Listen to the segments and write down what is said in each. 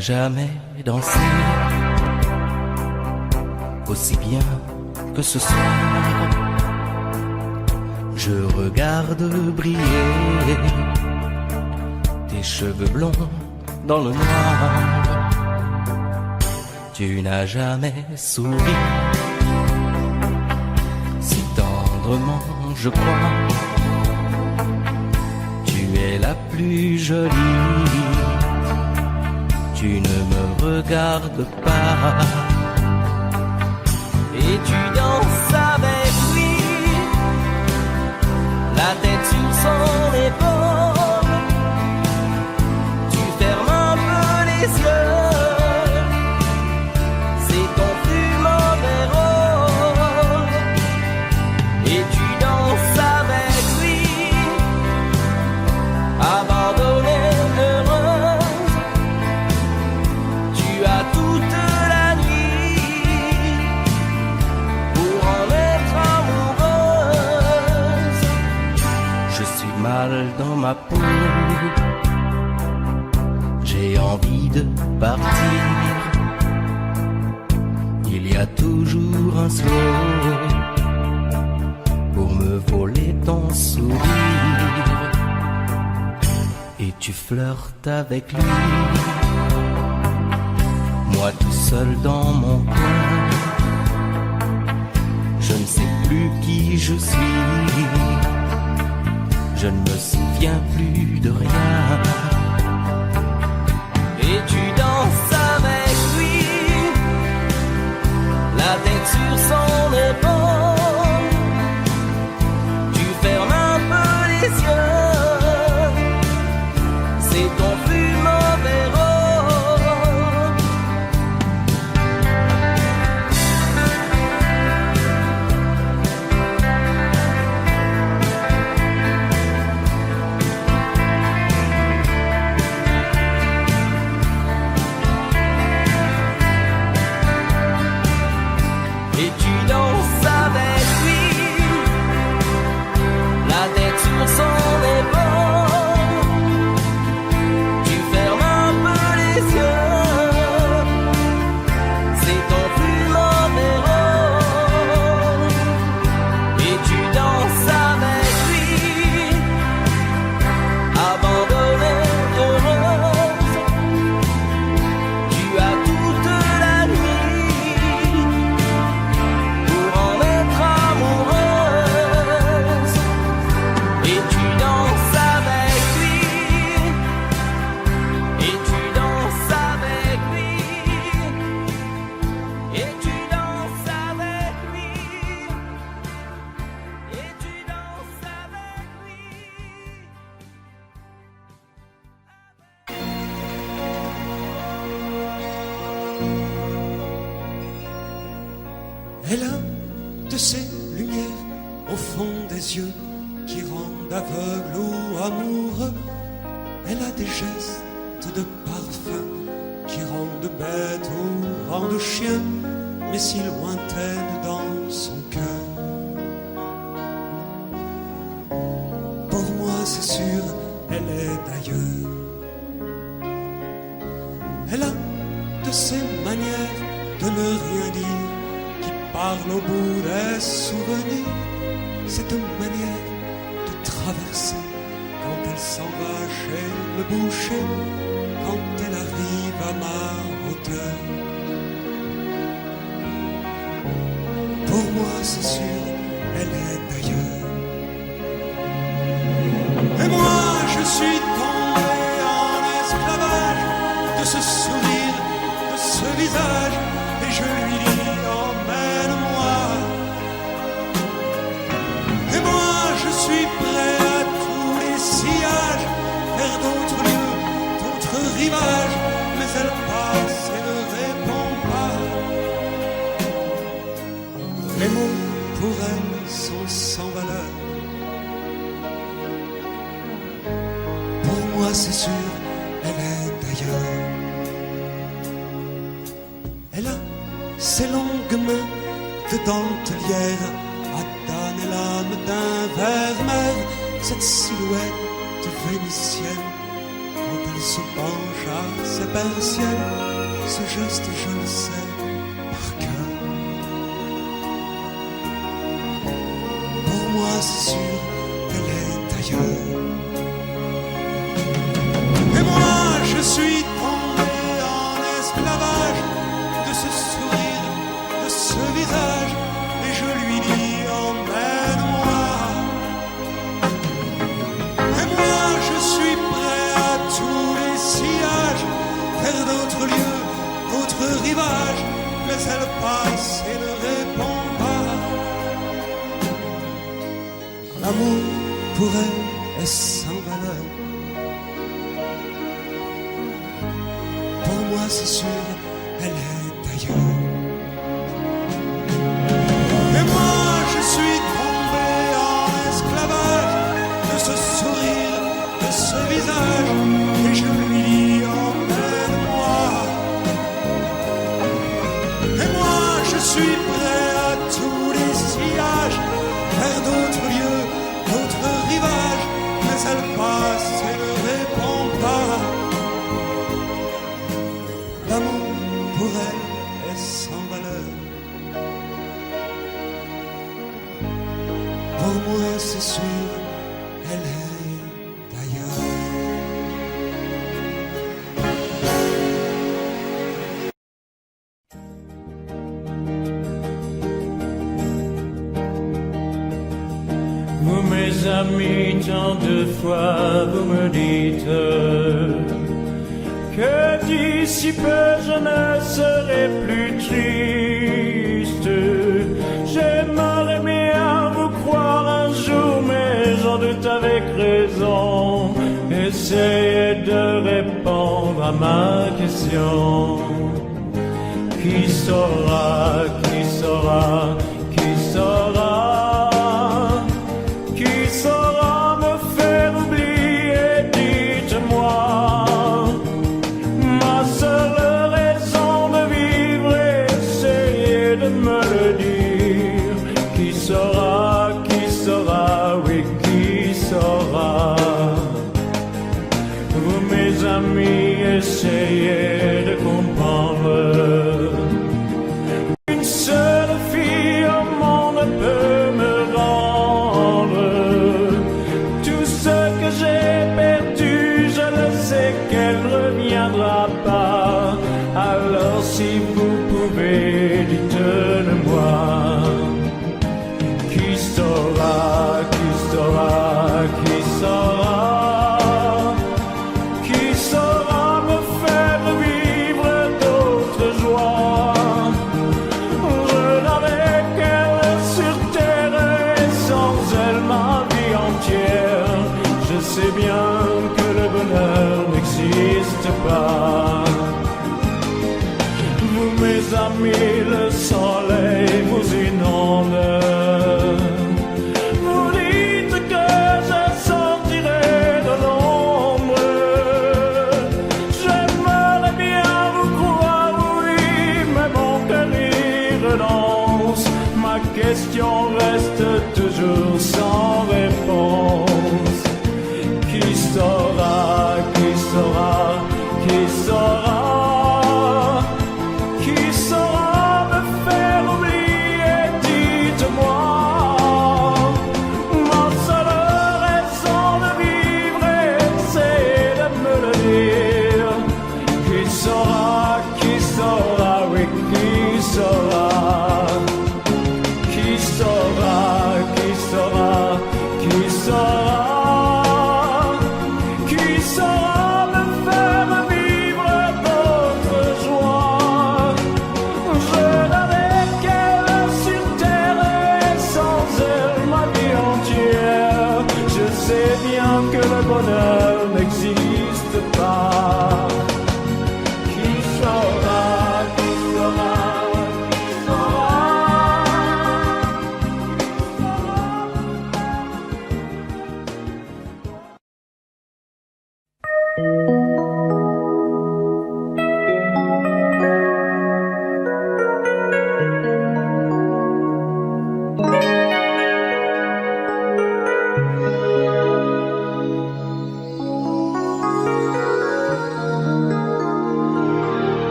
n'as jamais dansé aussi bien que ce soir. Je regarde briller tes cheveux blonds dans le noir. Tu n'as jamais souri si tendrement, je crois. Tu es la plus jolie. Tu ne me regardes pas et tu danses avec lui, la tête sur son épaule. Tu fermes un peu les yeux, c'est ton fumant vérole. Et tu danses avec lui, abandonnée, heureuse. Tu as toute la nuit pour en être amoureuse. Je suis mal dans ma peau, j'ai envie de partir. Il y a toujours un slow pour me voler ton sourire. Et tu flirtes avec lui, moi tout seul dans mon coin. Je ne sais plus qui je suis, je ne me souviens plus de rien. Et tu danses avec lui, la tête sur son épaule. Tu fermes un peu les yeux, c'est ton fumant vérole. Et tu danses avec lui, la tête sur son épaule. Tu fermes un peu les yeux, c'est ton fumant vérole. Et tu danses avec lui, abandonnée, heureuse. Tu as toute la nuit pour en être amoureuse. Et tu danses avec lui, et tu danses avec lui, et tu danses avec lui, et tu danses avec lui. Elle a de ces lumières au fond des yeux qui rendent aveugle ou amoureux. Elle a des gestes de parfum qui rendent bête ou rendent chien, mais si lointaine dans son cœur. Pour moi c'est sûr, elle est d'ailleurs. Elle a de ces manières de ne rien dire qui parle au bout des souvenirs. Cette manière de traverser quand elle s'en va chez le boucher, quand elle arrive à ma hauteur. Pour moi c'est sûr, elle est d'ailleurs. Et moi je suis tombé en esclavage de ce sourire, de ce visage, et je lui dis emmène-moi. Et moi je suis prêt à tous les sillages, vers d'autres lieux, d'autres rivages, mais elle passe et ne répond pas. Les mots pour elle sont sans valeur. Pour moi c'est sûr, elle est d'ailleurs. Elle a ses longues mains de dentelière à damner l'âme d'un vermeil, cette silhouette vénitienne quand elle Il se penche à ses persiennes, ce geste je le sais par cœur. Pour moi c'est sûr, elle est ailleurs. Et moi je suis tombé en esclavage de ce sourire, de ce visage, et je lui dis emmène-moi. Et moi je suis prêt à tous les sillages, vers d'autres lieux, d'autres rivages, mais elle passe et ne répond pas. L'amour pour elle est sans valeur. Pour moi c'est sûr, elle est ailleurs. Et moi je suis tombé en esclavage de ce sourire, de ce visage, et je lui dis emmène-moi. Et moi je suis prêt à tous les sillages, vers d'autres lieux, d'autres rivages, mais elle passe et ne répond pas. L'amour pour elle est sans valeur. Pour moi c'est sûr, elle est d'ailleurs. Vous mes amis, tant de fois vous me dites que d'ici peu je ne serai plus triste. J'aimerais bien vous croire un jour, mais j'en doute avec raison. Essayez de répondre à ma question. Qui saura, qui saura, qui saura, qui saura me faire oublier, dites-moi. Ma seule raison de vivre, essayez de me le dire. Qui saura, oui, qui saura. Vous mes amis, essayez de comprendre. Une seule fille au monde peut me rendre tout ce que j'ai perdu. Je le sais qu'elle ne reviendra pas. Alors si vous pouvez, dites-le-moi. Qui saura, qui saura, qui saura, qui saura me faire vivre d'autres joies. Je n'avais qu'elle sur terre et sans elle ma vie entière. Je sais bien que le bonheur n'existe pas. Vous mes amis, le soleil vous inonde. Vous dites que je sortirai de l'ombre. J'aimerais bien vous croire, oui, mais mon cœur y renonce. Ma question reste toujours sans réponse. Qui saura, qui saura, qui saura, qui saura me faire oublier, dites-moi. Ma seule raison de vivre, c'est de me le dire. Qui saura, oui, qui saura. Qui saura, qui saura, qui saura. Qui saura me faire vivre d'autres joies. Je n'avais qu'elle sur terre et sans elle ma vie entière. Je sais bien que le bonheur n'existe pas. Qui saura, qui saura, qui saura.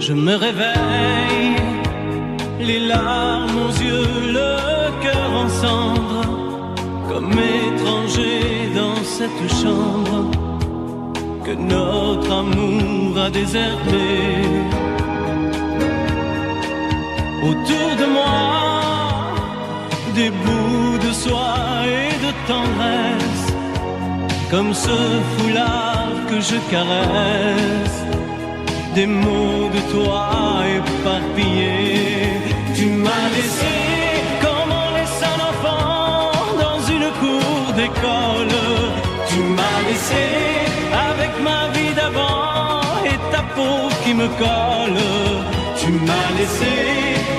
Je me réveille, les larmes aux yeux, le cœur en cendres, comme étranger dans cette chambre que notre amour a déserté. Autour de moi, des bouts de soie et de tendresse, comme ce foulard que je caresse, des mots de toi éparpillés. Tu m'as laissé comme on laisse un enfant dans une cour d'école. Tu m'as laissé avec ma vie d'avant et ta peau qui me colle. Tu m'as laissé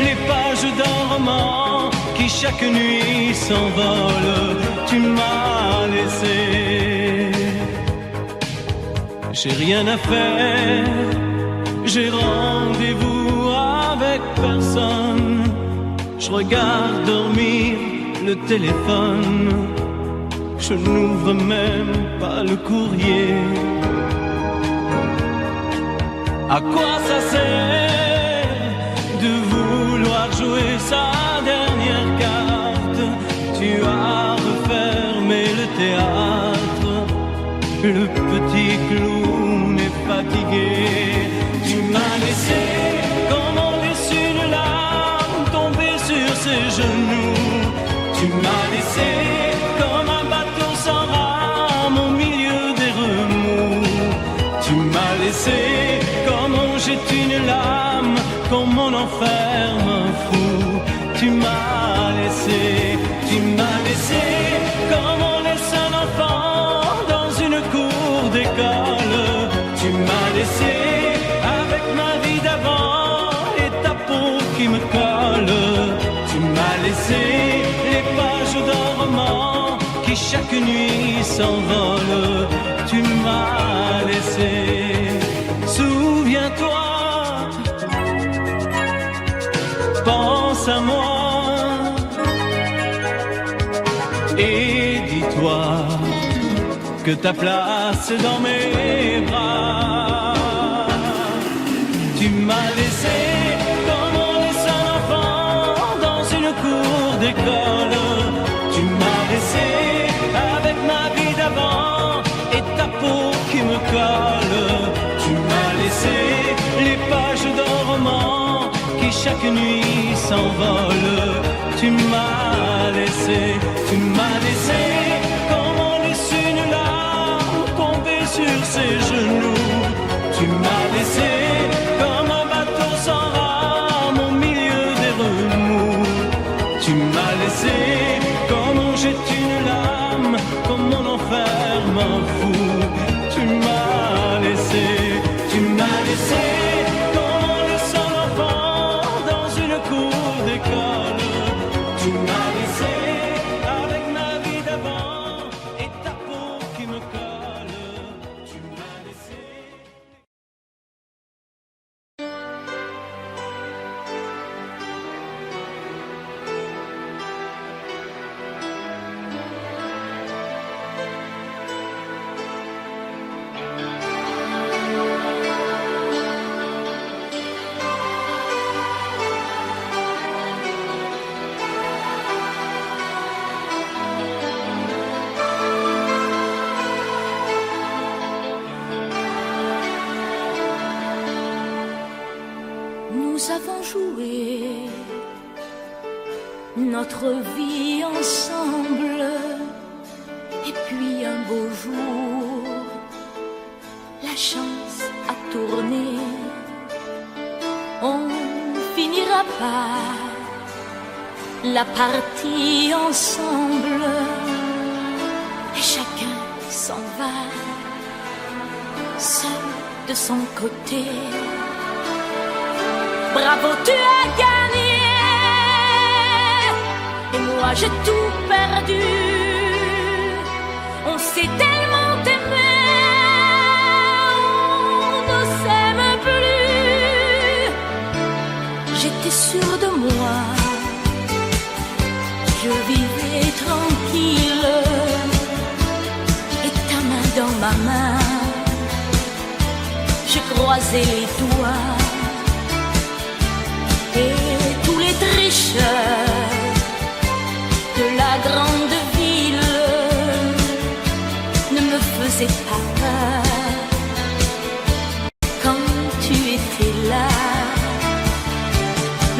les pages d'un roman qui chaque nuit s'envolent. Tu m'as laissé. J'ai rien à faire, j'ai rendez-vous avec personne. Je regarde dormir le téléphone, je n'ouvre même pas le courrier. À quoi ça sert de vouloir jouer sa dernière carte? Tu as refermé le théâtre, le petit clown est fatigué. Tu m'as laissé comme on laisse une larme tomber sur ses genoux. Tu m'as laissé comme un bateau sans rame au milieu des remous. Tu m'as laissé comme on jette une lame, comme on enferme un fou. Tu m'as laissé comme on laisse un enfant dans une cour d'école. Tu m'as laissé avec ma vie d'avant et ta peau qui me colle. Tu m'as laissé les pages d'un roman qui chaque nuit s'envolent. Tu m'as laissé. Souviens-toi, pense à moi et dis-toi que ta place est dans mes bras. Tu m'as laissé comme on laisse un enfant dans une cour d'école. Tu m'as laissé avec ma vie d'avant et ta peau qui me colle. Tu m'as laissé les pages d'un roman qui chaque nuit s'envolent. Tu m'as laissé comme on laisse une larme tomber sur ses genoux. Tu m'as laissé comme un bateau sans rame au milieu des remous. Tu m'as laissé comme on jette une lame, comme on enferme un fou. Tu m'as laissé comme on laisse un enfant dans une cour d'école. Tu m'as laissé avec ma vie d'avant et ta peau qui me colle. Tu m'as laissé. Nous avons joué notre vie ensemble, et puis un beau jour, la chance a tourné. On finira par la partie ensemble, et chacun s'en va, seul de son côté. Bravo, tu as gagné, et moi j'ai tout perdu. On s'est tellement aimé, on ne s'aime plus. J'étais sûre de moi, je vivais tranquille, et ta main dans ma main, j'ai croisé les doigts. riche de la grande ville ne me faisait pas peur quand tu étais là.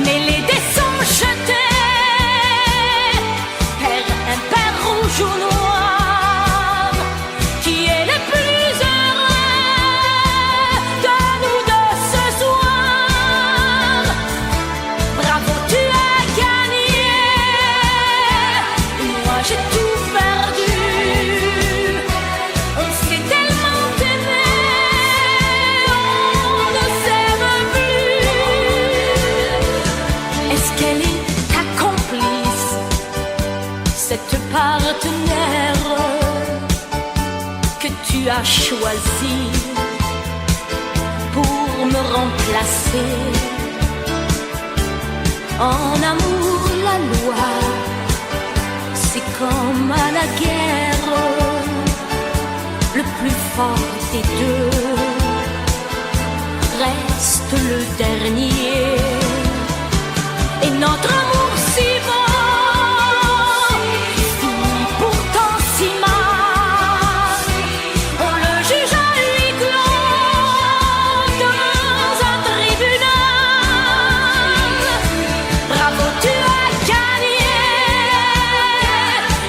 Mais les dés sont jetés, père impair, rouge ou noir, qui est le plus heureux de nous deux ce soir. Bravo, tu as gagné, moi j'ai tout perdu. On s'est tellement aimé, on ne s'aime plus. Est-ce qu'elle est ta complice, cette partenaire que tu as choisi pour me remplacer? En amour, la loi, c'est comme à la guerre, le plus fort des deux reste le dernier. Et notre amour si beau finit pourtant si mal. On le juge à huis clos dans un tribunal. Bravo, tu as gagné,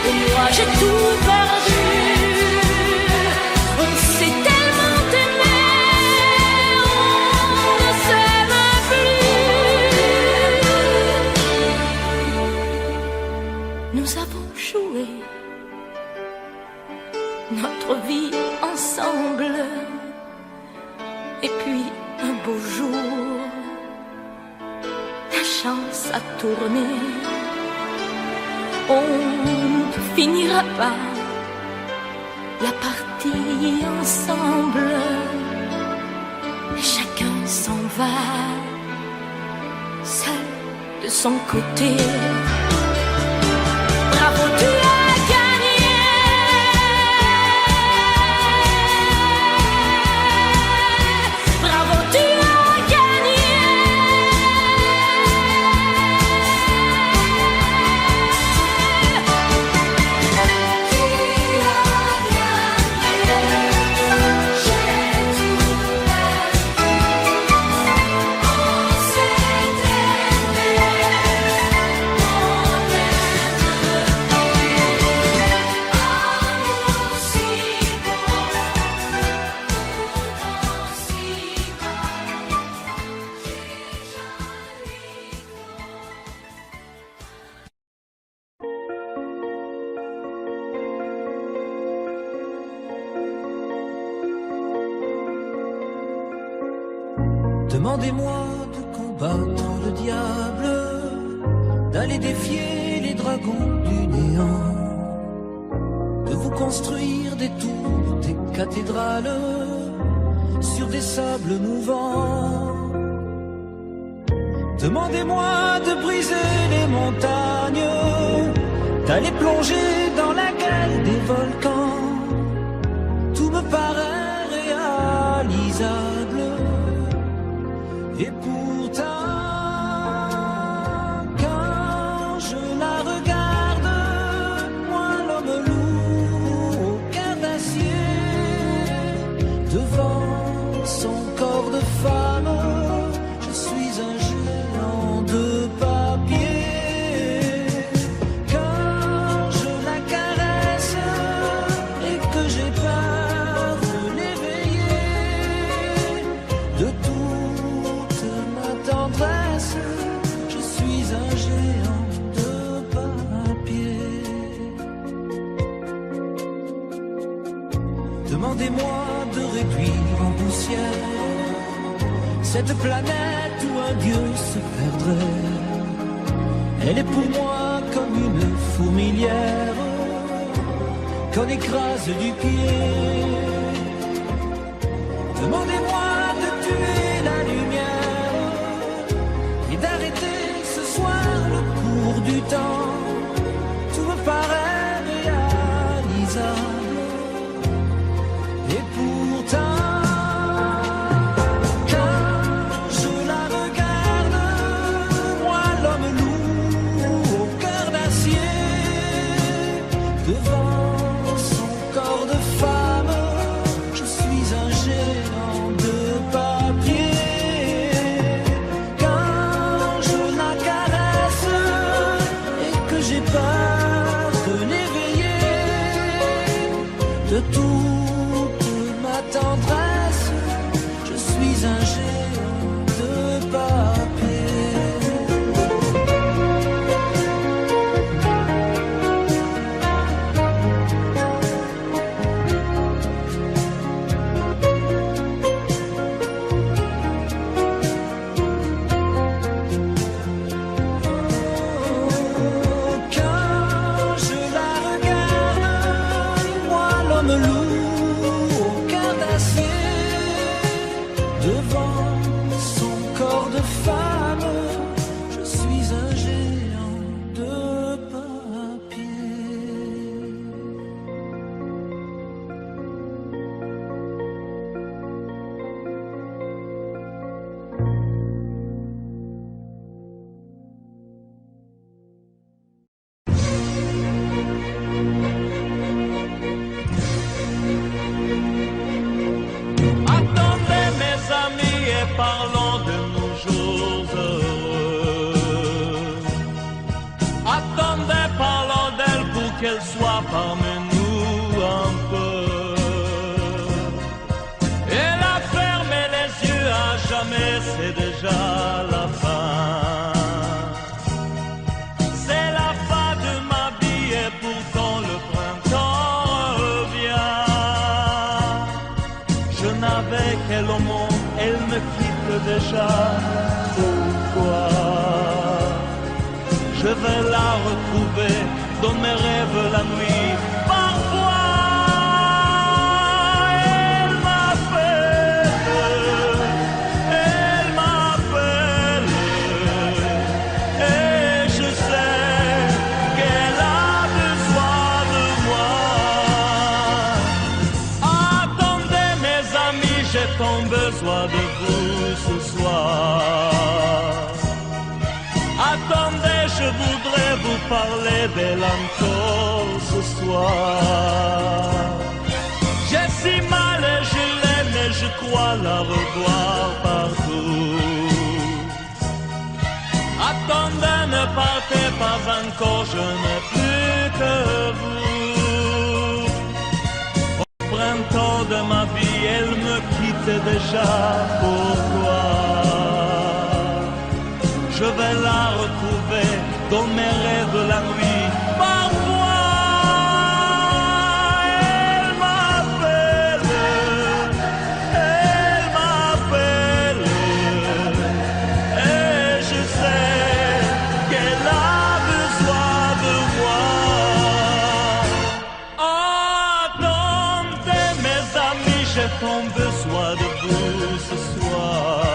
et moi j'ai tout perdu. On s'est tellement aimé, on ne s'aime plus. Nous avons joué notre vie ensemble, et puis un beau jour, la chance a tourné. On ne finira pas la partie ensemble, et chacun s'en va seul de son côté. Bravo, tu as gagné, bravo, tu as gagné. Demandez-moi de combattre le diable, d'aller défier les dragons du néant, de vous construire des tours, des cathédrales sur des sables mouvants. Demandez-moi de briser les montagnes, d'aller plonger dans la gueule des volcans. Tout me paraît réalisable. Et pourtant, quand je la regarde, moi l'homme lourd au cœur d'acier, devant son corps de femme, je suis un géant de papier. Quand je la caresse et que j'ai peur de l'éveiller, de toute ma tendresse, je suis un géant de papier. Demandez-moi de réduire en poussière cette planète où un dieu se perdrait. Elle est pour moi comme une fourmilière qu'on écrase du pied. Demandez-moi de tuer la lumière et d'arrêter ce soir le cours du temps. Tout me paraît réalisable. Et pourtant, quand je la regarde, moi l'homme lourd de toute ma tendresse, je suis un géant de papier. Parlons de nos jours heureux. Attendez, parlons d'elle pour qu'elle soit parmi nous un peu. Elle a fermé les yeux à jamais, c'est déjà la fin. C'est la fin de ma vie et pourtant le printemps revient. Je n'avais qu'elle au monde, elle me quitte déjà. Pourquoi? Je vais la retrouver dans mes rêves la nuit. Parfois, elle m'appelle, et je sais qu'elle a besoin de moi. Attendez mes amis, j'ai tant besoin de vous ce soir. Attendez, je voudrais vous parler d'elle encore ce soir. J'ai si mal et je l'aime et je crois la revoir partout. Attendez, ne partez pas encore, je n'ai plus que vous. Au printemps de ma vie, elle me quitte déjà. Pourquoi? Je vais la retrouver dans mes rêves la nuit. Parfois, elle m'appelle, et je sais qu'elle a besoin de moi. Attendez mes amis, j'ai tant besoin de vous ce soir.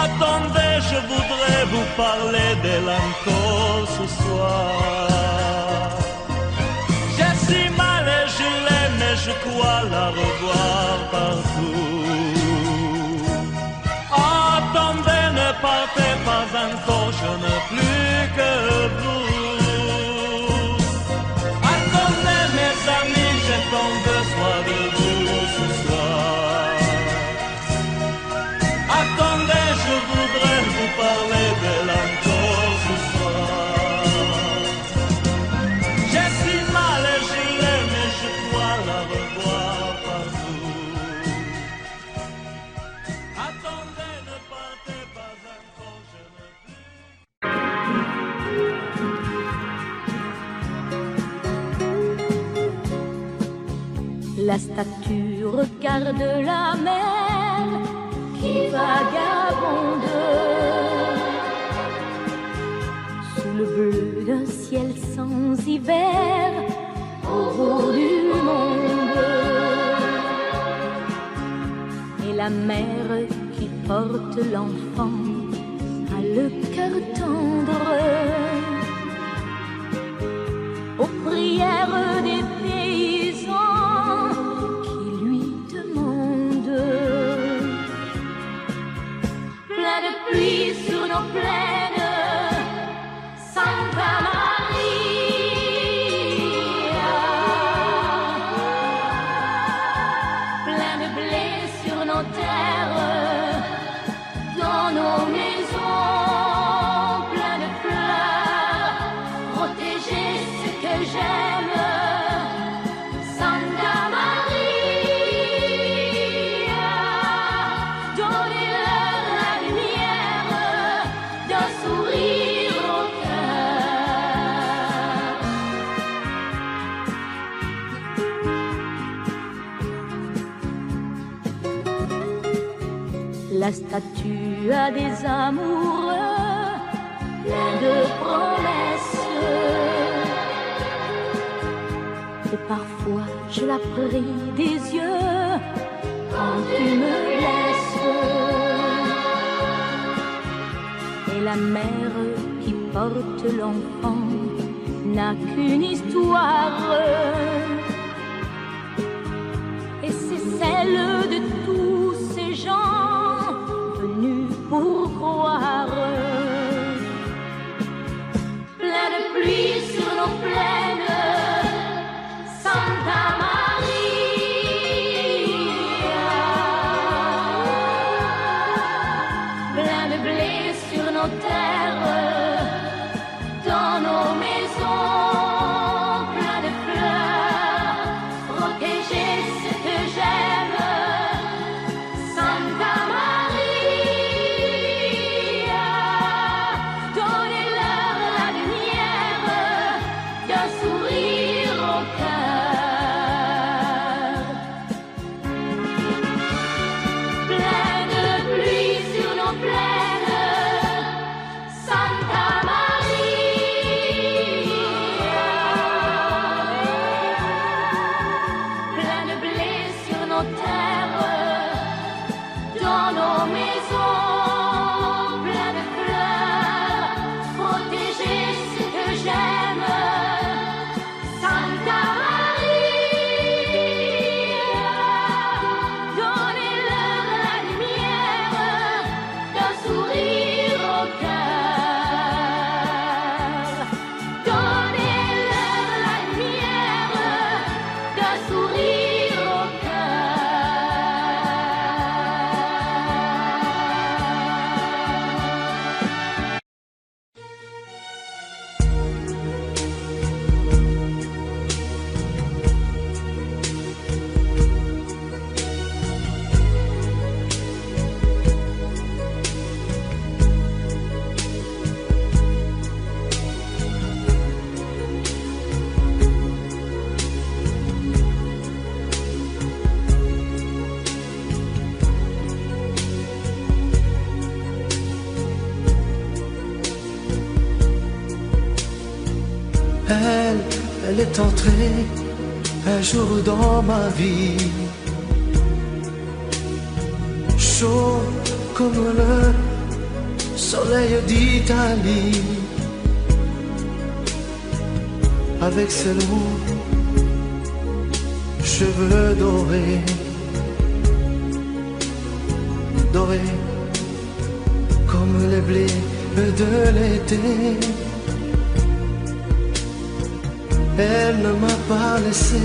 Attendez, je voudrais vous parler d'elle encore ce soir. J'ai si mal et je l'aime et je crois la revoir partout. Attendez, ne partez pas encore, je n'ai plus que vous. Attendez mes amis, j'ai tant besoin de vous ce soir. Attendez, je voudrais vous parler d'elle encore ce soir. J'ai si mal et je l'aime et je crois la revoir partout. Attendez, ne partez pas encore, je n'ai plus. La statue regarde la mer qui vagabonde sous le bleu d'un ciel sans hiver au bout du monde. Et la mère qui porte l'enfant a le cœur tendre aux prières des paysans qui lui demandent. Plein de pluie sur nos plaines, Santa Maria. Plein de blé sur nos terres, dans nos maisons. Plein de fleurs, protéger ce que j'aime. la statue a des amoureux pleins de promesses. Et parfois je la prie des yeux quand tu me laisses. Et la mère qui porte l'enfant n'a qu'une histoire, et c'est celle de tous ces gens venus pour croire. Plein de pluie sur nos plaines, Santa Maria. Plein de blé sur nos terres, dans nos maisons, plein de fleurs, protéger ce que j'aime, Santa Maria. Donnez-leur la lumière d'un sourire au cœur. Plein de pluie sur nos plaines, Santa Maria. Plein de blé sur nos terres, dans nos maisons, plein de fleurs, protéger ce que j'aime, Santa Maria. Donnez-leur la lumière d'un sourire au cœur. Donnez-leur la lumière d'un sourire au Elle est entrée un jour dans ma vie, chaud comme le soleil d'Italie, avec ses longs cheveux dorés, dorés comme les blés de l'été. Elle ne m'a pas laissé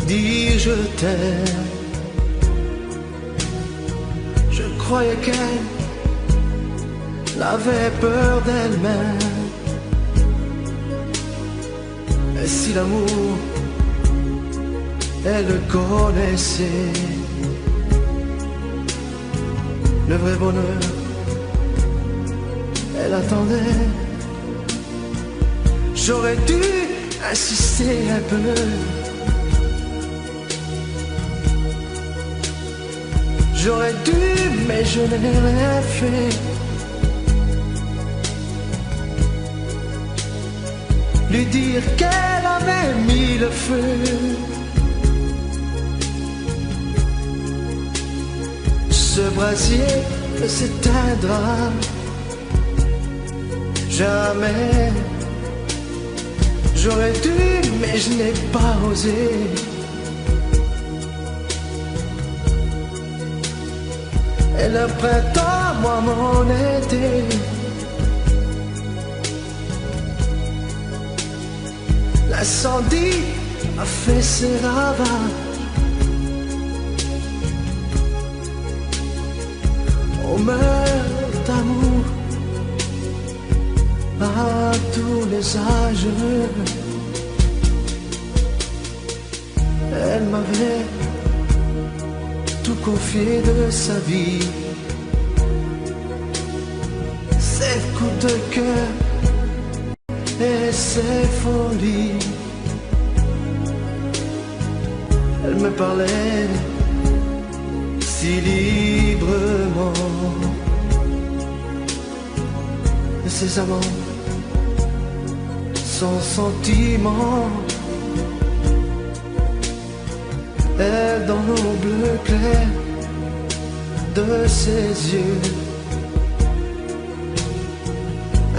dire je t'aime. Je croyais qu'elle avait peur d'elle-même. Et si l'amour, elle le connaissait, le vrai bonheur, elle attendait. J'aurais dû insister un peu. J'aurais dû, mais je n'ai rien fait. Lui dire qu'elle avait mis le feu. Ce brasier ne s'éteindra jamais. J'aurais dû, mais je n'ai pas osé. Et le printemps, moi mon été, l'incendie a fait ses ravages. On meurt d'amour à tous les âges. Elle m'avait tout confié de sa vie, ses coups de cœur et ses folies. Elle me parlait si librement. Ces amants sans sentiment, elle dans l'eau bleu clair de ses yeux,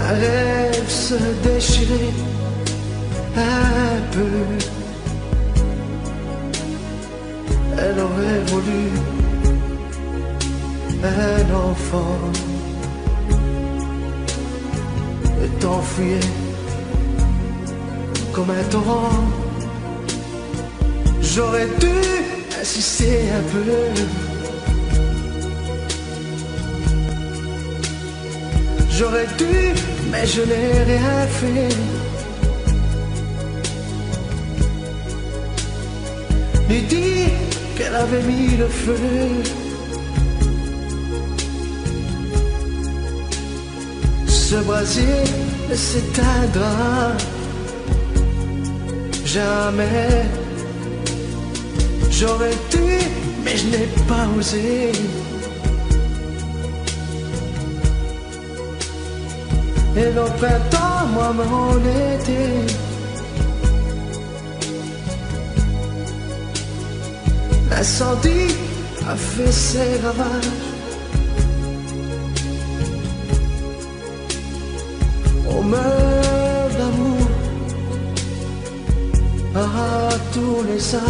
un rêve se déchirait un peu. Elle aurait voulu un enfant et t'enfuyait comme un torrent. J'aurais dû insister un peu, j'aurais dû, mais je n'ai rien fait. Lui dit qu'elle avait mis le feu. Ce brasier s'éteindra jamais. J'aurais dû, mais je n'ai pas osé. Et le printemps, moi, mon été, l'incendie a fait ses ravages. On meurt d'amour à tous les âges.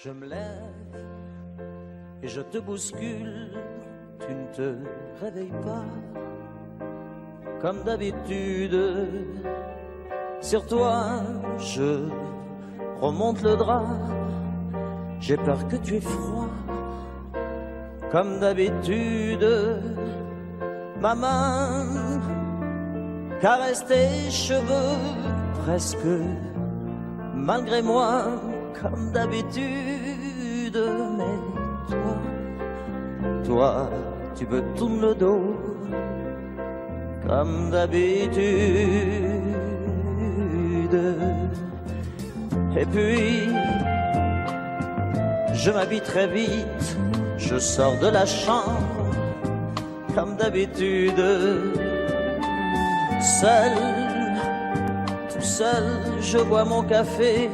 Je me lève et je te bouscule, tu ne te réveilles pas. Comme d'habitude, sur toi je remonte le drap. J'ai peur que tu aies froid. Comme d'habitude, ma main caresse tes cheveux presque malgré moi. Comme d'habitude, mais toi, tu me tournes le dos, comme d'habitude. Et puis, je m'habille très vite, je sors de la chambre, comme d'habitude. Seul, tout seul, je bois mon café.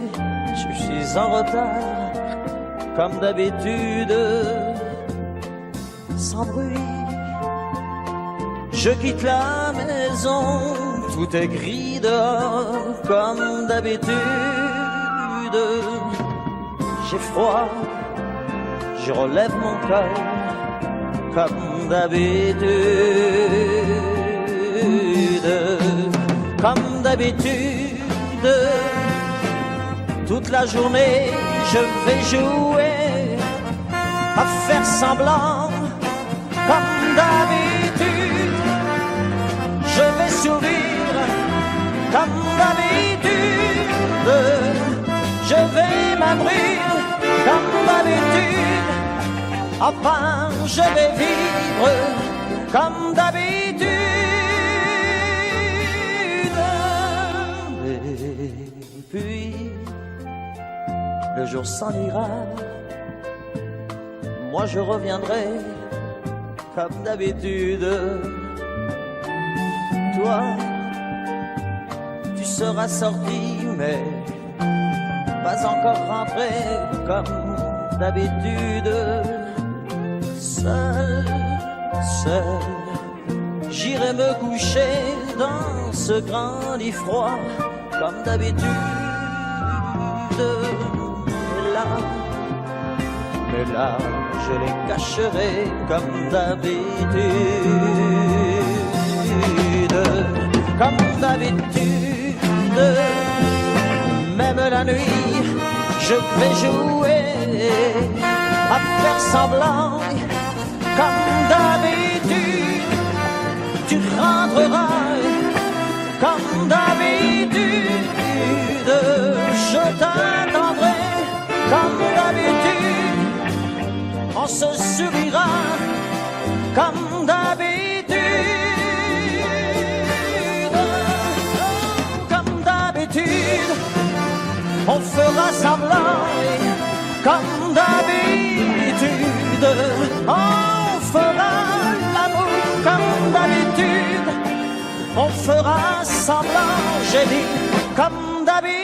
Je suis en retard, comme d'habitude, sans bruit. Je quitte la maison, tout est gris dehors, comme d'habitude. J'ai froid, je relève mon cœur, comme d'habitude. Comme d'habitude, toute la journée, je vais jouer à faire semblant, comme d'habitude. Je vais sourire, comme d'habitude. Je vais m'abrir, comme d'habitude. Enfin, je vais vivre, comme d'habitude. Et puis, le jour s'en ira, moi je reviendrai comme d'habitude. Toi, tu seras sorti, mais pas encore rentré comme d'habitude. Seul, j'irai me coucher dans ce grand lit froid comme d'habitude. Mais là, je les cacherai comme d'habitude. Comme d'habitude, même la nuit, je vais jouer à faire semblant, comme d'habitude, tu rentreras, comme d'habitude, je t'attendrai, comme d'habitude, on se sourira, comme d'habitude, comme d'habitude, on fera semblant, comme d'habitude, on fera l'amour comme d'habitude, on fera semblant, j'ai dit, comme d'habitude.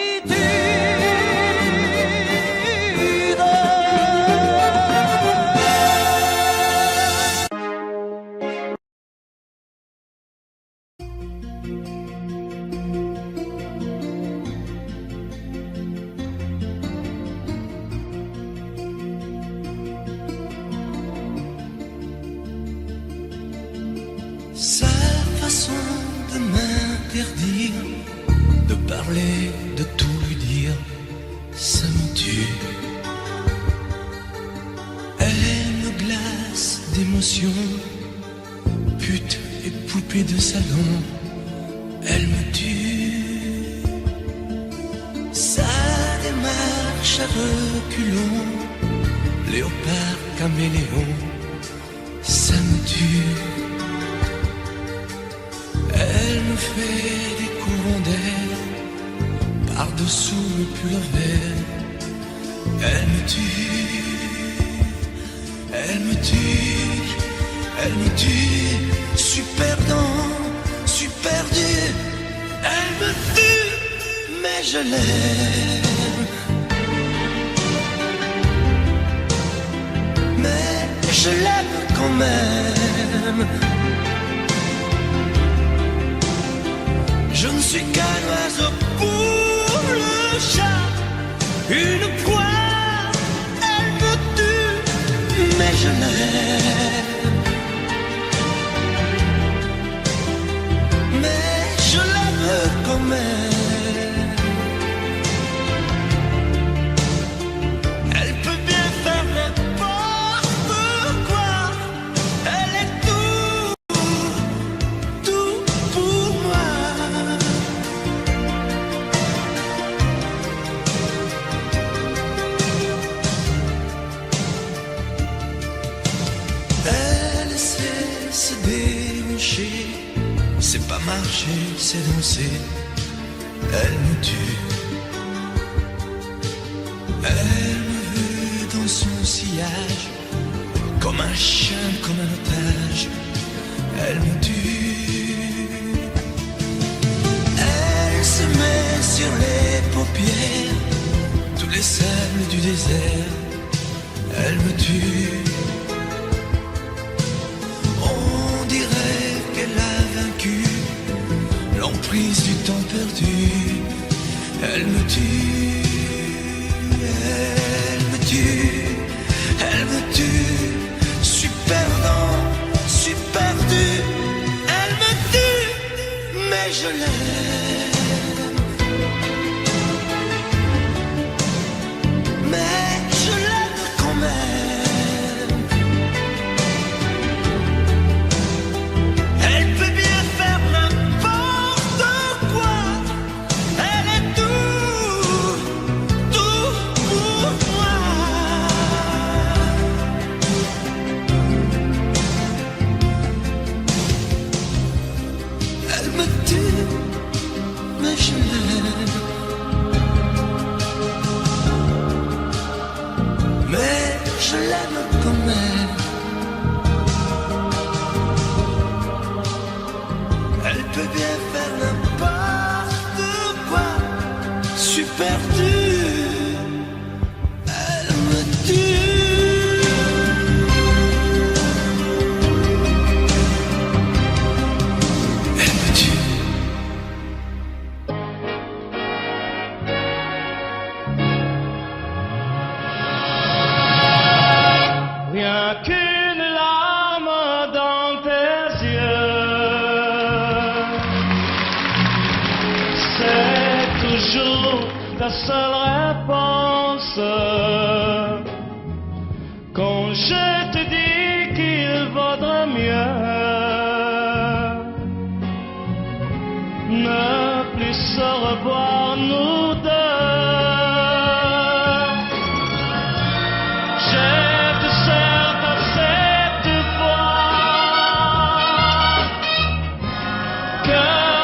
Sa façon de m'interdire de parler, de tout lui dire, ça me tue. Elle me glace d'émotion, pute et poupée de salon, elle me tue. Sa démarche à reculons, léopard caméléon, ça me tue. Elle me fait des courants d'air par-dessous le pull vert. Elle me tue, elle me tue, elle me tue. Super dans, super dur. Elle me tue, mais je l'aime. Mais je l'aime quand même. Je ne suis qu'un oiseau pour le chat, une proie, elle me tue, mais je l'aime. Mais je l'aime quand même. Elle peut bien faire n'importe quoi, elle est tout pour moi. Elle sait se déhancher, c'est pas marcher, c'est danser. Elle me tue. Elle me veut dans son sillage, comme un chien, comme un otage. Elle me tue. Elle se met sur les paupières tous les sables du désert. Elle me tue. On dirait qu'elle a vaincu l'emprise du temps perdu. Elle me tue, elle me tue, elle me tue. Super dans, super dur. Elle me tue, mais je l'aime. Mais je l'aime quand même. Elle peut bien faire n'importe quoi. Elle est tout pour moi. Elle me tue, mais je l'aime. Mais je l'aime quand même. Elle peut bien faire n'importe quoi. Super dur. Elle me tue. Elle me tue. Rien qu'une larme dans tes yeux, c'est toujours ta seule réponse. revoir nous deux. Je te serre à cette fois que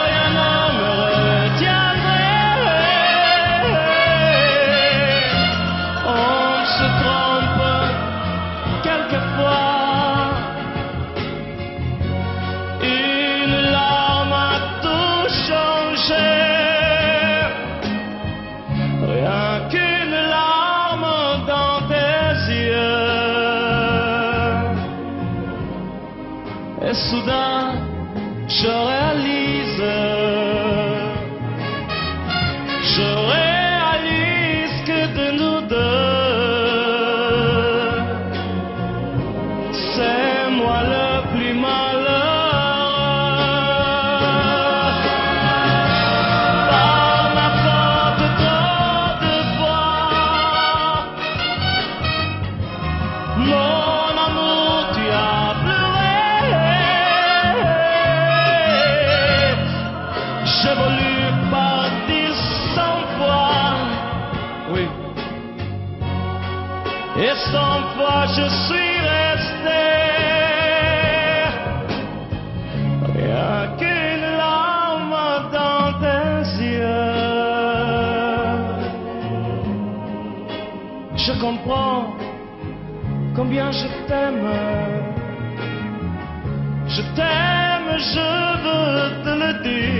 rien ne me retiendrait. On se trompe quelquefois. Une larme a tout changé. Rien qu'une larme dans tes yeux. Et soudain, je réalise que de nous deux, c'est moi le plus malheureux. Par ma faute, trop de fois, mon amour, tu as pleuré. J'ai voulu partir 100 fois, oui, et 100 fois je suis resté. Rien qu'une larme dans tes yeux. Je comprends combien je t'aime. Je t'aime, je veux te le dire.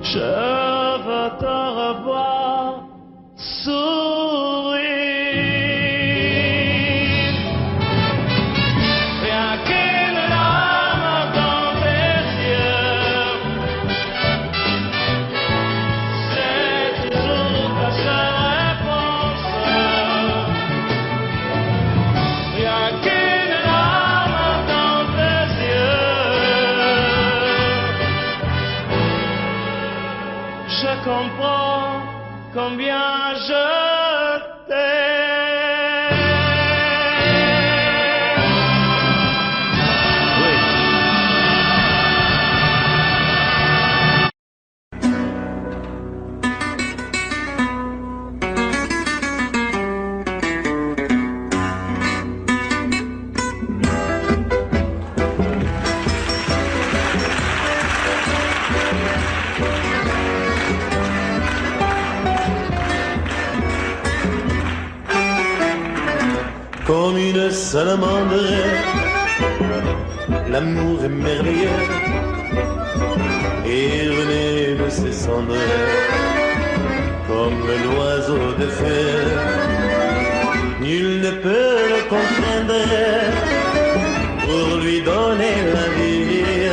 Je veux te revoir sourire. Rien qu'une larme dans tes yeux, c'est toujours ta seule réponse. Rien qu'une larme dans tes yeux. Je comprends combien je t'aime. Oui. Comme une salamandre, l'amour est merveilleux, et renaît de ses cendres, comme l'oiseau de feu. Nul ne peut le contraindre pour lui donner la vie,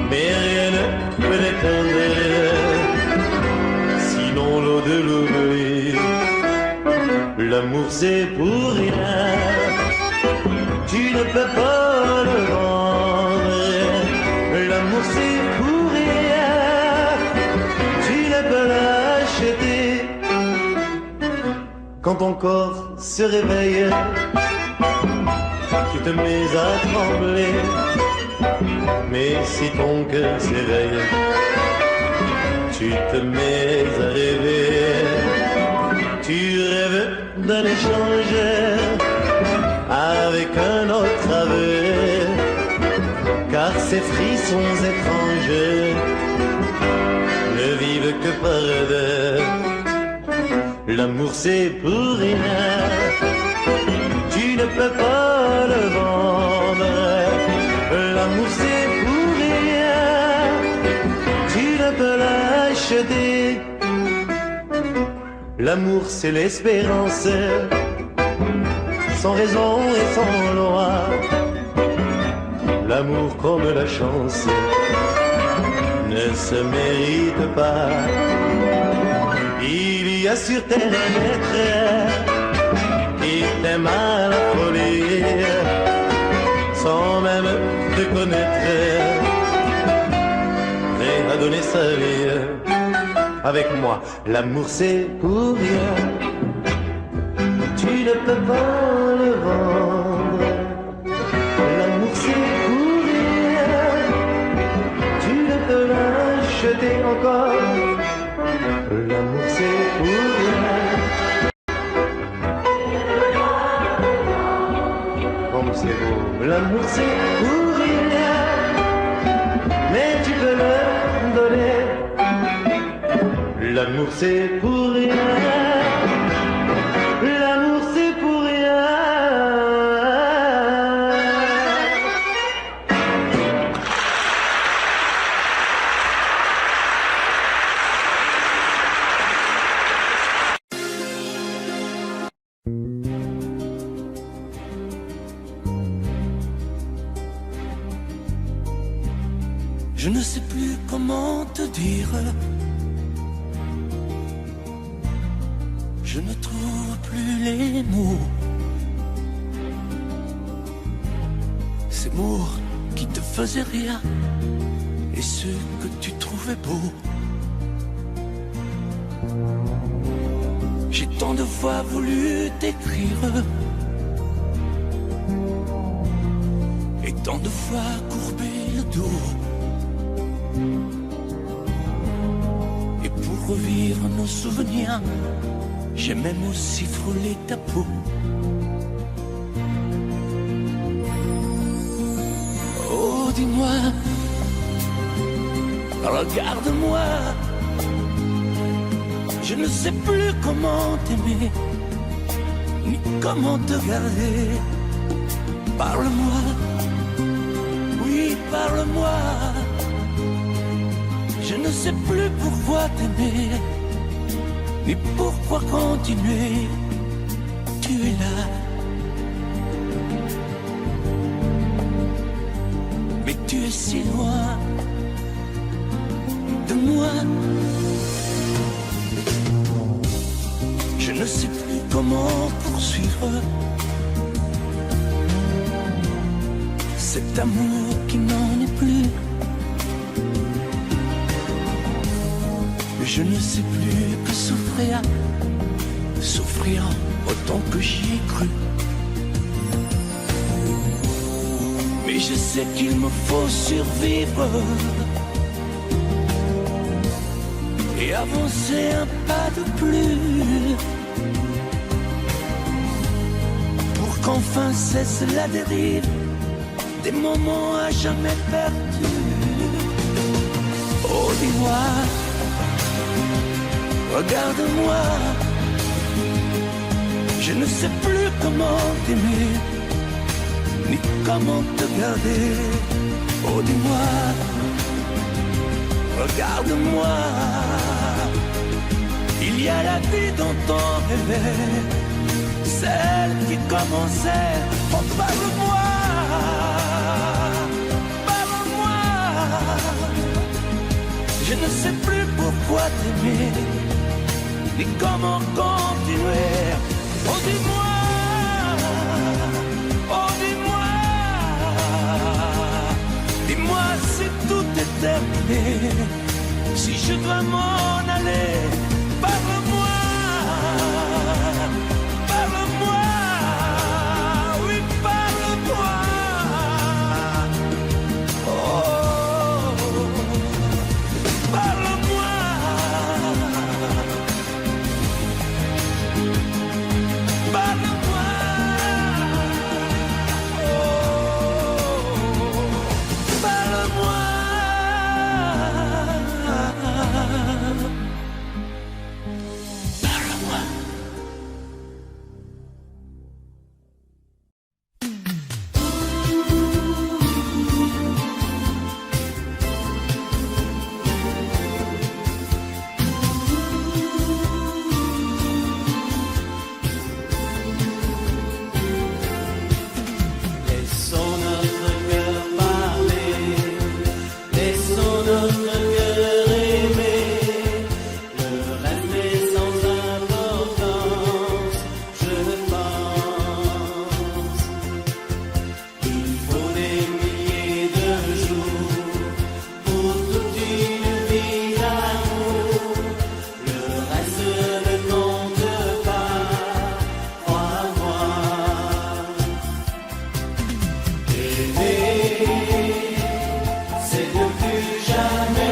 mais rien ne peut l'éteindre, sinon l'eau de l'oubli. L'amour c'est pour rien, tu ne peux pas le vendre. L'amour c'est pour rien, tu ne peux l'acheter. Quand ton corps se réveille, tu te mets à trembler. Mais si ton cœur s'éveille, tu te mets à rêver. Tu rêves d'un échange avec un autre aveu, car ces frissons étranges ne vivent que par deux. L'amour c'est pour rien, tu ne peux pas le vendre. L'amour c'est pour rien, tu ne peux l'acheter. L'amour c'est l'espérance, sans raison et sans loi. L'amour comme la chance ne se mérite pas. Il y a sur terre un être qui t'aime à la folie, sans même te connaître, prêt à donner sa vie. Avec moi, l'amour c'est pour rien, tu ne peux pas le vendre. L'amour c'est pour rien, t'ai encore. L'amour c'est pour rien. Comme c'est beau, l'amour c'est pour rien. Mais tu peux le donner. L'amour c'est pour rien. L'amour c'est pour rien. Je ne sais plus comment te dire. Je ne trouve plus les mots. Ces mots qui te faisaient rire et ceux que tu trouvais beaux. J'ai tant de fois voulu t'écrire et tant de fois courbé le dos. Et pour revivre nos souvenirs, j'ai même aussi frôlé ta peau. Oh, dis-moi, regarde-moi. Je ne sais plus comment t'aimer, ni comment te garder. Parle-moi, oui, parle-moi. Je ne sais plus pourquoi t'aimer, ni pourquoi continuer. Tu es là, mais tu es si loin de moi. Je ne sais plus comment poursuivre cet amour qui n'en est plus. Je ne sais plus que souffrir, souffrir autant que j'y ai cru. Mais je sais qu'il me faut survivre et avancer un pas de plus pour qu'enfin cesse la dérive des moments à jamais perdus. Oh, dis-moi, regarde-moi, je ne sais plus comment t'aimer, ni comment te garder. Oh, dis-moi, regarde-moi, il y a la vie dont on rêvait, celle qui commençait. Oh, parle-moi, parle-moi, je ne sais plus pourquoi t'aimer, ni comment continuer. Oh, dis-moi, oh, dis-moi, dis-moi si tout est terminé, si je dois m'en aller. Parle-moi, parle-moi, oui, parle-moi. Oh, parle-moi. Parle-moi, oh, parle-moi. C'est ne plus jamais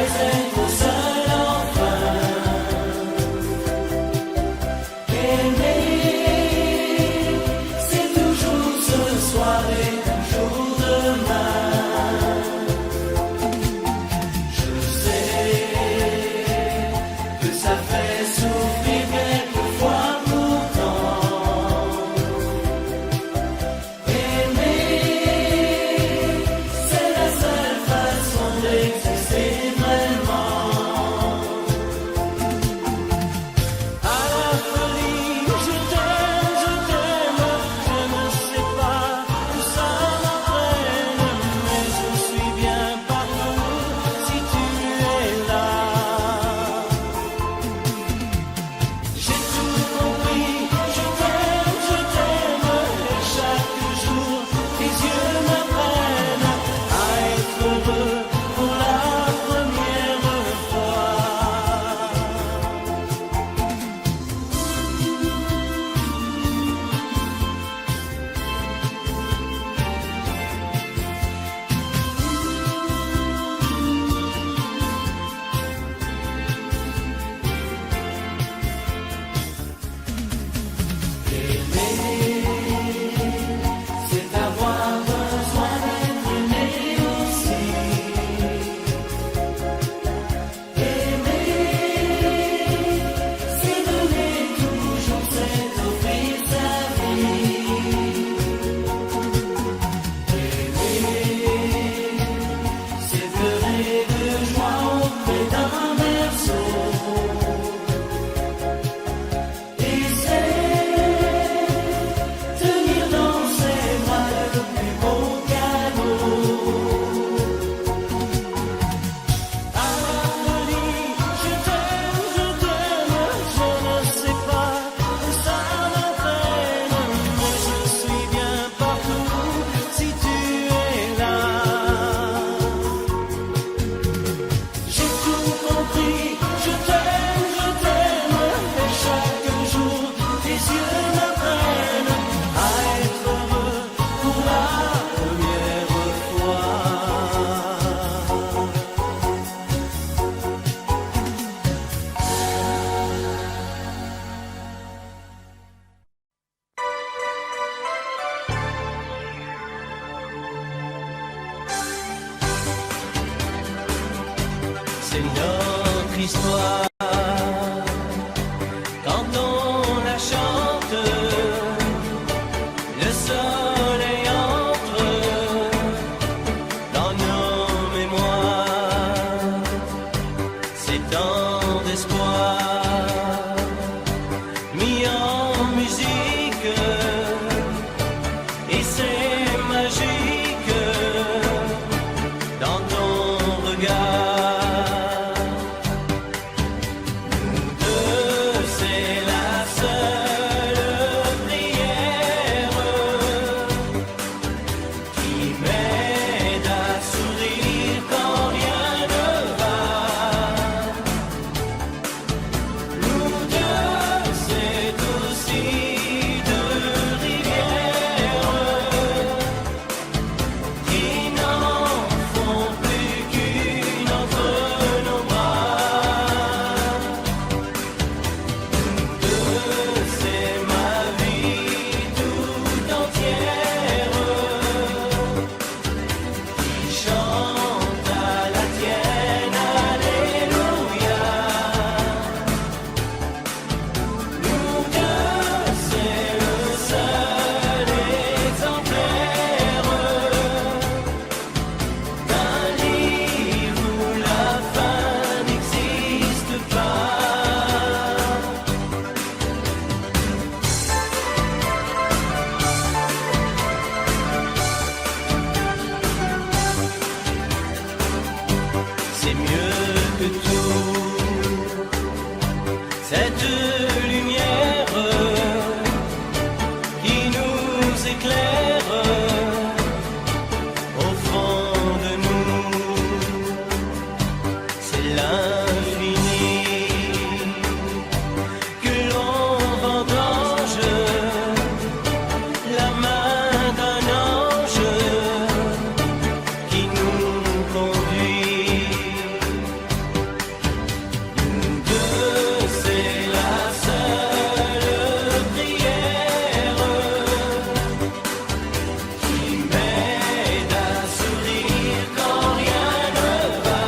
c'est notre histoire. Quand on la chante, le soleil entre dans nos mémoires. C'est tant d'espoir mis en musique, et c'est magique dans ton regard. Nous deux, c'est la seule prière qui m'aide à sourire quand rien ne va. Nous deux, c'est aussi deux rivières qui n'en font plus qu'une entre nos bras. Nous deux, c'est ma vie tout entière qui chante à la tienne, alléluia. Nous deux, c'est le seul exemplaire d'un livre où la fin n'existe pas. C'est mieux que tout, cette lumière qui nous éclaire au fond de nous. C'est l'infini que l'on vendange, la main d'un ange qui nous conduit. Nous deux, c'est la seule prière qui m'aide à sourire quand rien ne va.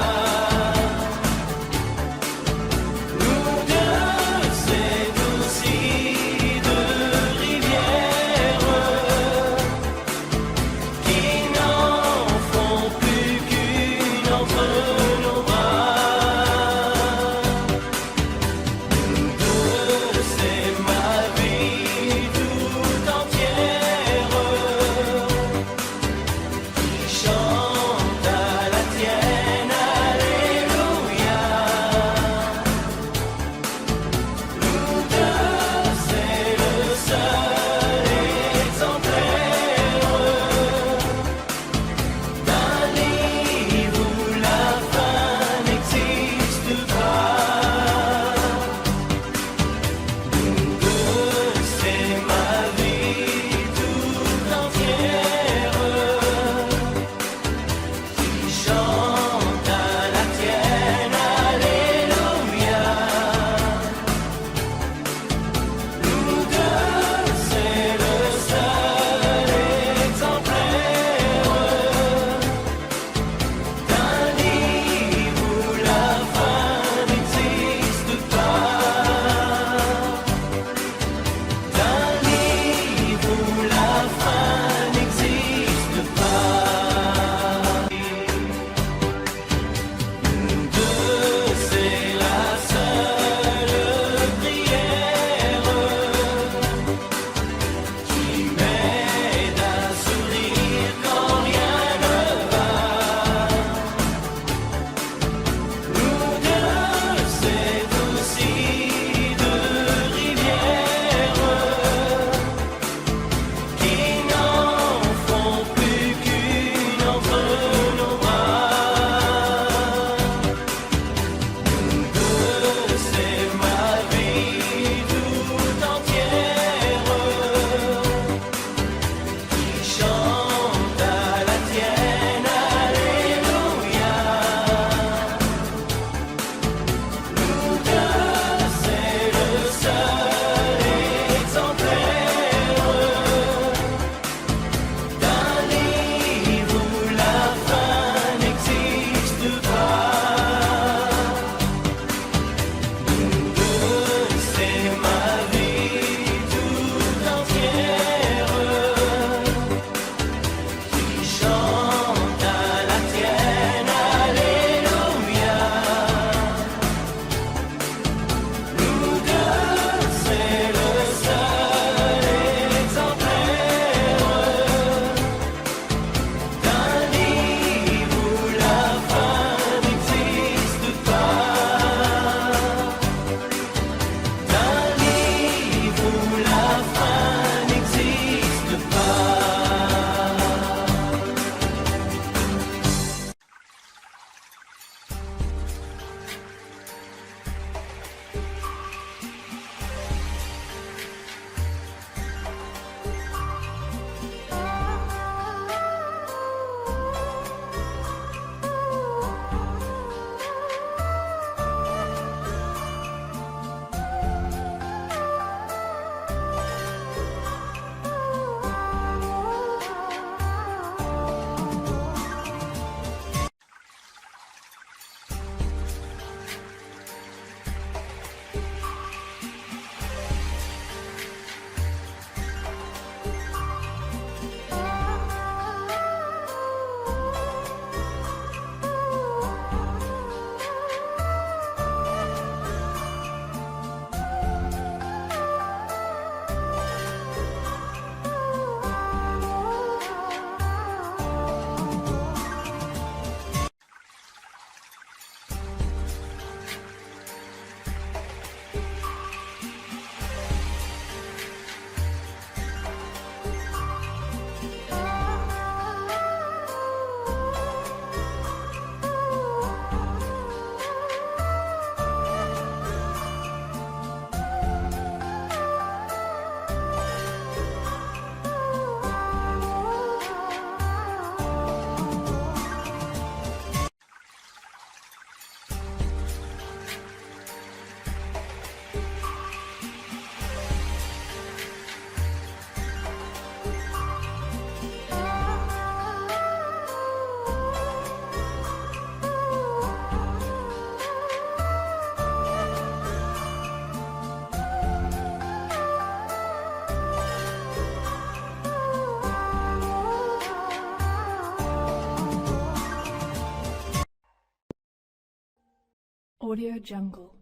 Audio Jungle.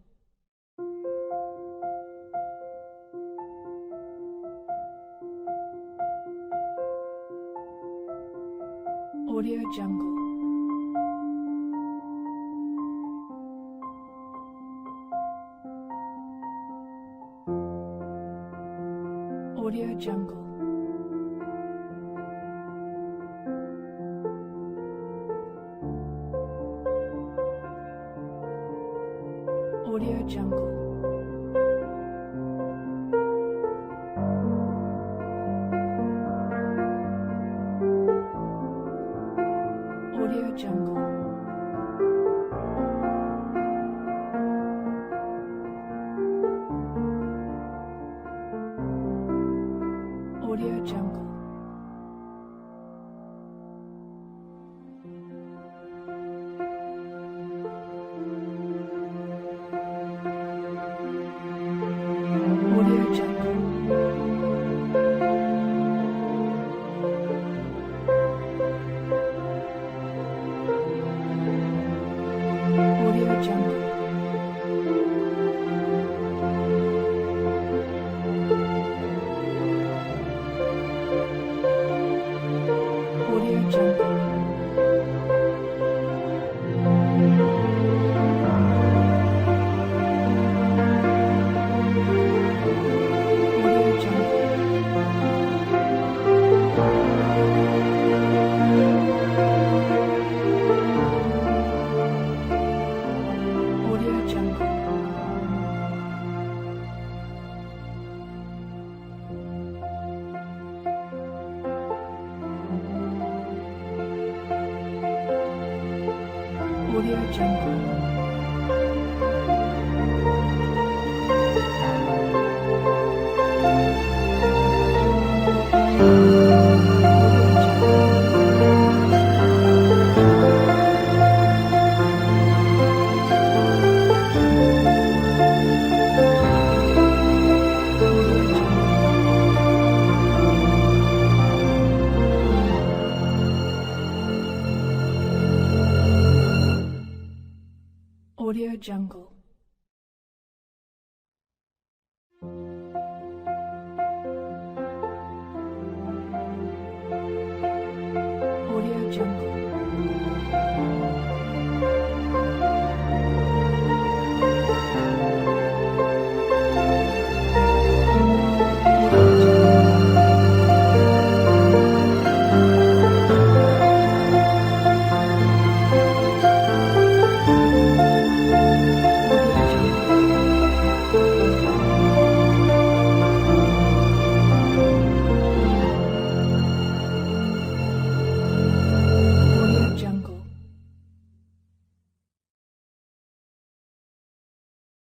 Audio Jungle. Audio Jungle. Audio Jungle. Audio Jungle. Audio Jungle. Audio Jungle. Audio Jungle. Audio Jungle. Audio Jungle. Audio Jungle. Audio Jungle. Audio Jungle. Audio Jungle.